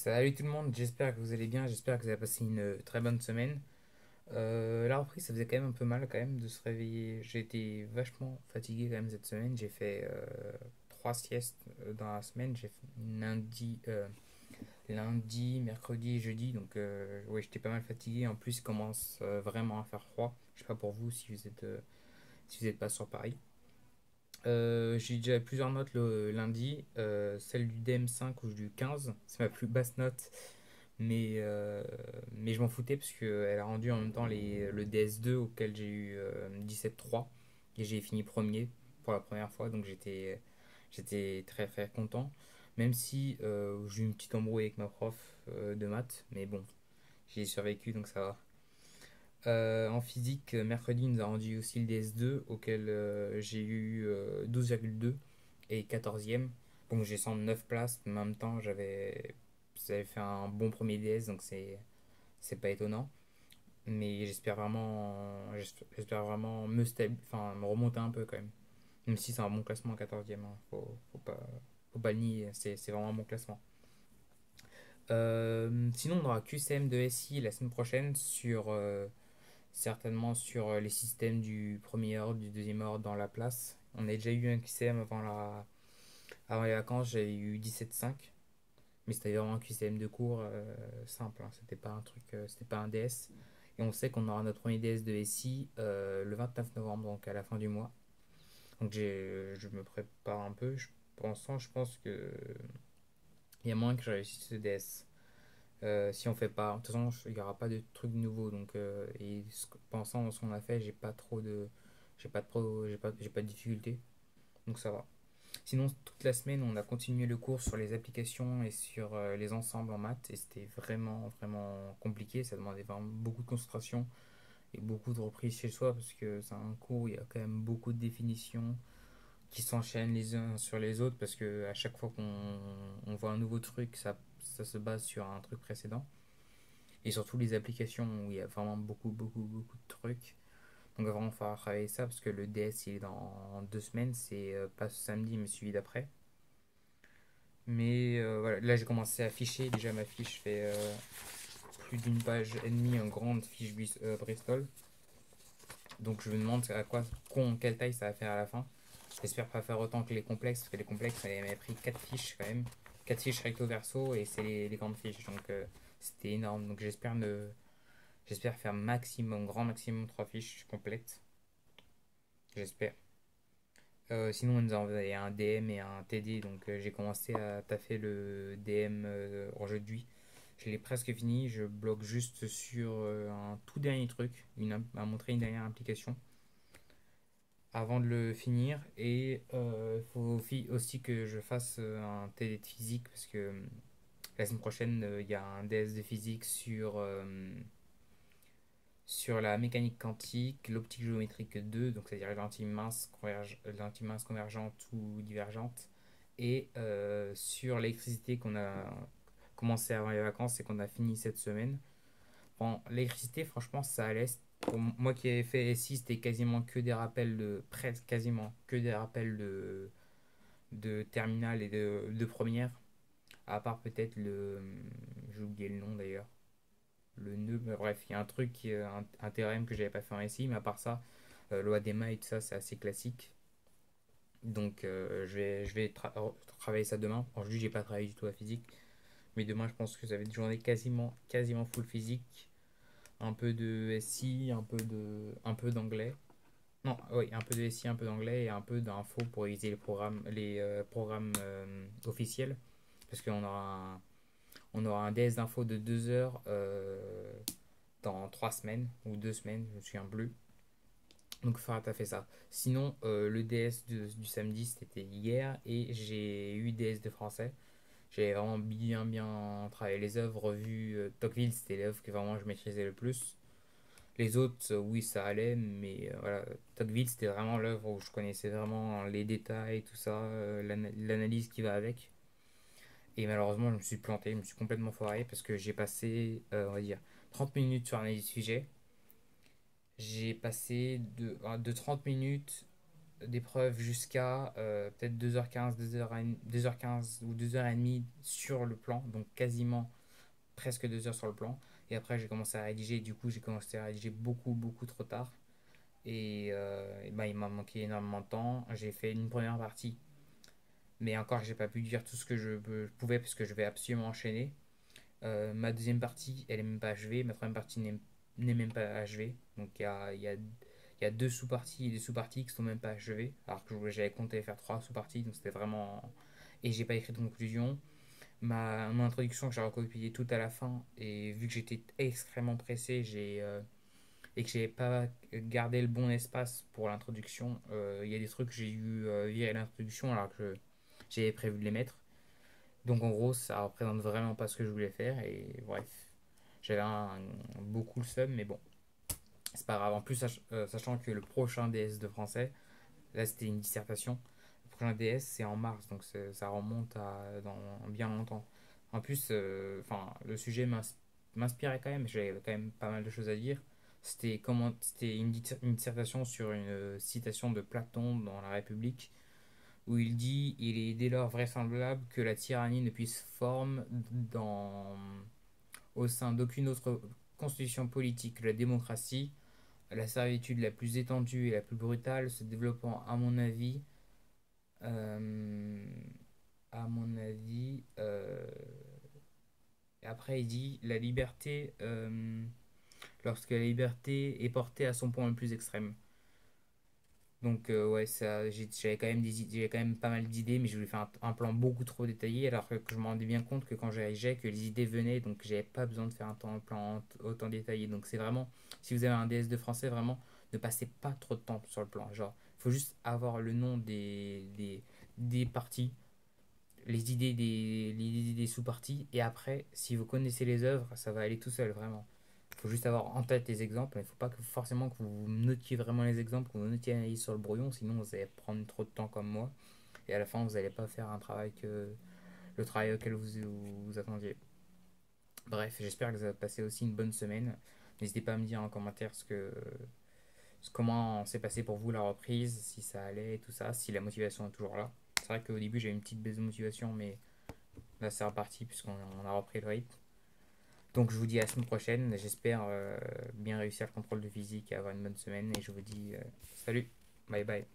Salut tout le monde, j'espère que vous allez bien, j'espère que vous avez passé une très bonne semaine. La reprise, ça faisait quand même un peu mal quand même de se réveiller. J'ai été vachement fatigué quand même cette semaine. J'ai fait trois siestes dans la semaine. J'ai fait lundi, mercredi et jeudi. Donc ouais, j'étais pas mal fatigué. En plus, il commence vraiment à faire froid. Je sais pas pour vous si vous êtes pas sur Paris. J'ai déjà plusieurs notes le lundi. Celle du DM5 ou du 15, c'est ma plus basse note. Mais je m'en foutais parce qu'elle a rendu en même temps le DS2 auquel j'ai eu 17,3 et j'ai fini premier pour la première fois, donc j'étais très très content. Même si j'ai eu une petite embrouille avec ma prof de maths, mais bon, j'ai survécu donc ça va. En physique, mercredi, il nous a rendu aussi le DS2 auquel j'ai eu 12,2 et 14e. Donc j'ai 109 places, mais en même temps j'avais fait un bon premier DS, donc c'est pas étonnant. Mais j'espère vraiment enfin, me remonter un peu quand même. Même si c'est un bon classement en 14e, hein. Faut pas le nier, c'est vraiment un bon classement. Sinon, on aura QCM de SI la semaine prochaine certainement sur les systèmes du premier ordre, du deuxième ordre dans la place. On a déjà eu un QCM avant les vacances, j'avais eu 17,5. Mais c'était vraiment un QCM de cours simple, hein. C'était pas un DS. Et on sait qu'on aura notre premier DS de SI le 29 novembre, donc à la fin du mois. Donc je me prépare un peu. Je pense que il y a moyen que je réussisse ce DS. Si on fait pas, de toute façon, il n'y aura pas de trucs nouveaux. Donc, pensant à ce qu'on a fait, j'ai pas de difficulté. Donc ça va. Sinon, toute la semaine, on a continué le cours sur les applications et sur les ensembles en maths. Et c'était vraiment, vraiment compliqué. Ça demandait vraiment beaucoup de concentration et beaucoup de reprise chez soi parce que c'est un cours où il y a quand même beaucoup de définitions qui s'enchaînent les uns sur les autres parce que à chaque fois qu'on voit un nouveau truc, ça se base sur un truc précédent. Et surtout les applications où il y a vraiment beaucoup, beaucoup, beaucoup de trucs. Donc, il va vraiment falloir travailler ça parce que le DS il est dans 2 semaines. C'est pas ce samedi, mais celui d'après. Mais voilà, là j'ai commencé à afficher. Déjà, ma fiche fait plus d'une page et demie en grande fiche Bristol. Donc, je me demande quelle taille ça va faire à la fin. J'espère pas faire autant que les complexes, parce que les complexes, ça m'a pris 4 fiches quand même. 4 fiches recto verso et c'est les grandes fiches. Donc, c'était énorme. Donc, j'espère faire grand maximum 3 fiches complètes. J'espère. Sinon, on nous a envoyé un DM et un TD, donc j'ai commencé à taffer le DM aujourd'hui. Je l'ai presque fini, je bloque juste sur un tout dernier truc, à montrer une dernière application avant de le finir. Et il faut aussi que je fasse un TD de physique parce que la semaine prochaine, il y a un DS de physique sur la mécanique quantique, l'optique géométrique 2, donc c'est-à-dire lentille mince convergente ou divergente, et sur l'électricité qu'on a commencé avant les vacances et qu'on a fini cette semaine. Bon, l'électricité, franchement, ça allait. Pour moi qui avais fait SI, c'était quasiment que des rappels presque quasiment que des rappels de terminale et de première, à part peut-être j'ai oublié le nom d'ailleurs, le nœud, mais bref, il y a un truc, un théorème que j'avais pas fait en SI, mais à part ça, loi d'Emma et tout ça, c'est assez classique. Donc je vais travailler ça demain. Aujourd'hui, j'ai pas travaillé du tout à physique, mais demain, je pense que ça va être une journée quasiment full physique. Un peu de SI, un peu d'anglais. Non, oui, un peu de SI, un peu d'anglais et un peu d'info pour réviser les programmes officiels. Parce on aura un DS d'info de 2 heures dans 3 semaines ou 2 semaines, je me souviens plus. Donc Farah a fait ça. Sinon, le DS du samedi, c'était hier et j'ai eu DS de français. J'ai vraiment bien travaillé les œuvres vues. Tocqueville, c'était l'œuvre que vraiment je maîtrisais le plus. Les autres, oui, ça allait, mais voilà, Tocqueville, c'était vraiment l'œuvre où je connaissais vraiment les détails, tout ça, l'analyse qui va avec. Et malheureusement, je me suis planté, je me suis complètement foiré parce que j'ai passé, on va dire, 30 minutes sur l'analyse du sujet. J'ai passé de 30 minutes. d'épreuve jusqu'à peut-être 2h15, 2h15 ou 2h30 sur le plan, donc quasiment presque 2 heures sur le plan. Et après, j'ai commencé à rédiger. Du coup, j'ai commencé à rédiger beaucoup, beaucoup trop tard. Et ben, il m'a manqué énormément de temps. J'ai fait une première partie, mais encore, j'ai pas pu dire tout ce que je pouvais parce que je vais absolument enchaîner. Ma deuxième partie, elle est même pas achevée. Ma troisième partie n'est même pas achevée. Donc il y a deux sous-parties et des sous-parties qui sont même pas achevées. Alors que j'avais compté faire trois sous-parties, donc c'était vraiment. Et j'ai pas écrit de conclusion. Mon introduction que j'ai recopiée tout à la fin, et vu que j'étais extrêmement pressé, et que j'ai pas gardé le bon espace pour l'introduction, il y a des trucs que j'ai eu virer l'introduction alors que j'avais prévu de les mettre. Donc en gros, ça représente vraiment pas ce que je voulais faire. Et bref, j'avais beaucoup le seum, mais bon, c'est pas grave. En plus, sachant que le prochain DS de français, là c'était une dissertation, le prochain DS c'est en mars, donc ça remonte à dans bien longtemps. En plus, enfin, le sujet m'inspirait quand même, j'avais quand même pas mal de choses à dire. C'était une dissertation sur une citation de Platon dans La République où il dit il est dès lors vraisemblable que la tyrannie ne puisse former au sein d'aucune autre constitution politique que la démocratie, la servitude la plus étendue et la plus brutale se développant euh, à mon avis, après il dit la liberté, lorsque la liberté est portée à son point le plus extrême. Donc ouais, j'avais quand même j'avais quand même pas mal d'idées, mais je voulais faire un plan beaucoup trop détaillé, alors que je me rendais bien compte que quand j'arrivais, que les idées venaient, donc j'avais pas besoin de faire un plan autant détaillé. Donc c'est vraiment, si vous avez un DS de français, vraiment, ne passez pas trop de temps sur le plan. Genre, il faut juste avoir le nom des parties, les idées des sous-parties, et après, si vous connaissez les œuvres, ça va aller tout seul, vraiment. Il faut juste avoir en tête les exemples. Il ne faut pas forcément que vous notiez vraiment les exemples, que vous notiez l'analyse sur le brouillon, sinon vous allez prendre trop de temps comme moi. Et à la fin, vous n'allez pas faire le travail auquel vous attendiez. Bref, j'espère que vous avez passé aussi une bonne semaine. N'hésitez pas à me dire en commentaire comment s'est passé pour vous la reprise, si ça allait, tout ça, si la motivation est toujours là. C'est vrai qu'au début, j'avais une petite baisse de motivation, mais là, c'est reparti puisqu'on a repris le rythme. Donc je vous dis à la semaine prochaine. J'espère bien réussir le contrôle de physique et avoir une bonne semaine. Et je vous dis salut, bye bye.